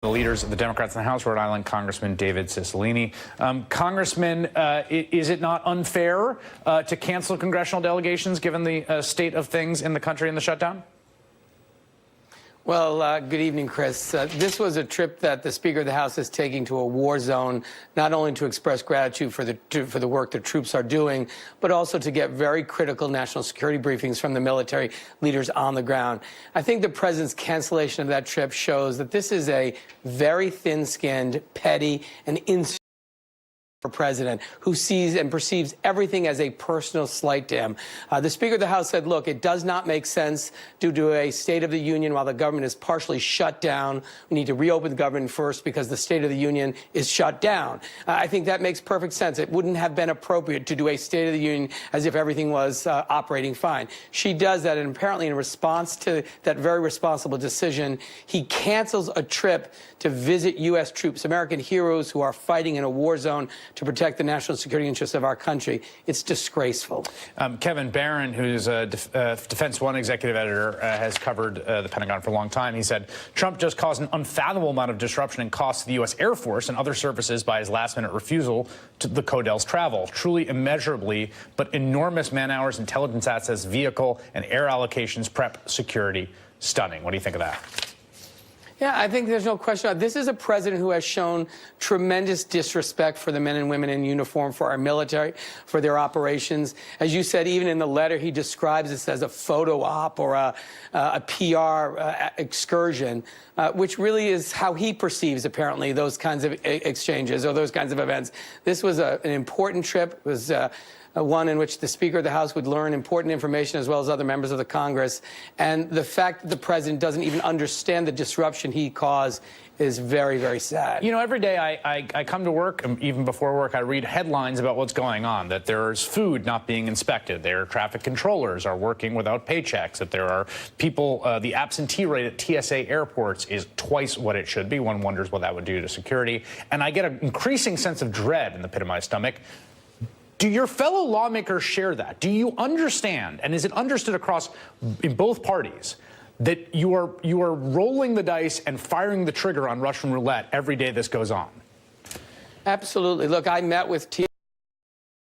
The leaders of the Democrats in the House, Rhode Island, Congressman David Cicilline. Congressman, is it not unfair to cancel congressional delegations given the state of things in the country and the shutdown? Well, good evening, Chris. This was a trip that the Speaker of the House is taking to a war zone, not only to express gratitude for the work the troops are doing, but also to get very critical national security briefings from the military leaders on the ground. I think the president's cancellation of that trip shows that this is a very thin-skinned, petty, and president who sees and perceives everything as a personal slight to him. The Speaker of the House said, look, it does not make sense due to a State of the Union while the government is partially shut down. We need to reopen the government first because the State of the Union is shut down. I think that makes perfect sense. It wouldn't have been appropriate to do a State of the Union as if everything was operating fine. She does that, and apparently in response to that very responsible decision, he cancels a trip to visit U.S. troops, American heroes who are fighting in a war zone to protect the national security interests of our country. It's disgraceful. Kevin Barron, who's a Defense One executive editor, has covered the Pentagon for a long time. He said Trump just caused an unfathomable amount of disruption and cost to the U.S. Air Force and other services by his last-minute refusal to the Codell's travel. Truly immeasurably, but enormous man-hours, intelligence access, vehicle, and air allocations, prep, security. Stunning. What do you think of that? Yeah, I think there's no question. This is a president who has shown tremendous disrespect for the men and women in uniform, for our military, for their operations. As you said, even in the letter, he describes this as a photo op or a PR excursion, which really is how he perceives, apparently, those kinds of exchanges or those kinds of events. This was an important trip. It was one in which the Speaker of the House would learn important information as well as other members of the Congress. And the fact that the president doesn't even understand the disruption he caused is very, very sad. You know, every day I come to work, even before work, I read headlines about what's going on, that there's food not being inspected, their traffic controllers are working without paychecks, that there are people, the absentee rate at TSA airports is twice what it should be. One wonders what that would do to security. And I get an increasing sense of dread in the pit of my stomach. Do your fellow lawmakers share that? Do you understand, and is it understood across in both parties, that you are rolling the dice and firing the trigger on Russian roulette every day this goes on? Absolutely. Look, I met with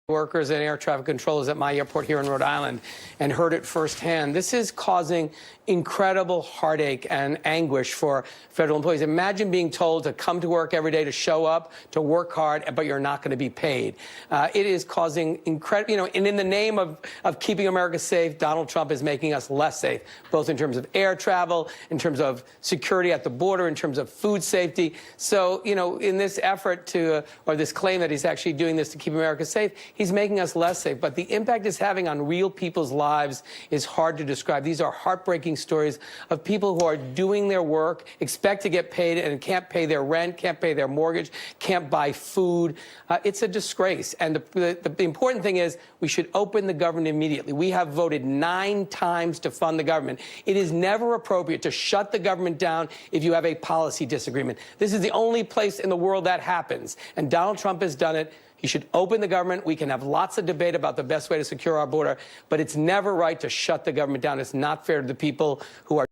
workers and air traffic controllers at my airport here in Rhode Island and heard it firsthand. This is causing incredible heartache and anguish for federal employees. Imagine being told to come to work every day, to show up, to work hard, but you're not going to be paid. It is causing incredible, and in the name of keeping America safe, Donald Trump is making us less safe, both in terms of air travel, in terms of security at the border, in terms of food safety. So, in this effort or this claim that he's actually doing this to keep America safe, he's making us less safe. But the impact it's having on real people's lives is hard to describe. These are heartbreaking stories of people who are doing their work, expect to get paid, and can't pay their rent, can't pay their mortgage, can't buy food. It's a disgrace. And the important thing is we should open the government immediately. We have voted 9 times to fund the government. It is never appropriate to shut the government down if you have a policy disagreement. This is the only place in the world that happens. And Donald Trump has done it. He should open the government. We can have lots of debate about the best way to secure our border, but it's never right to shut the government down. It's not fair to the people who are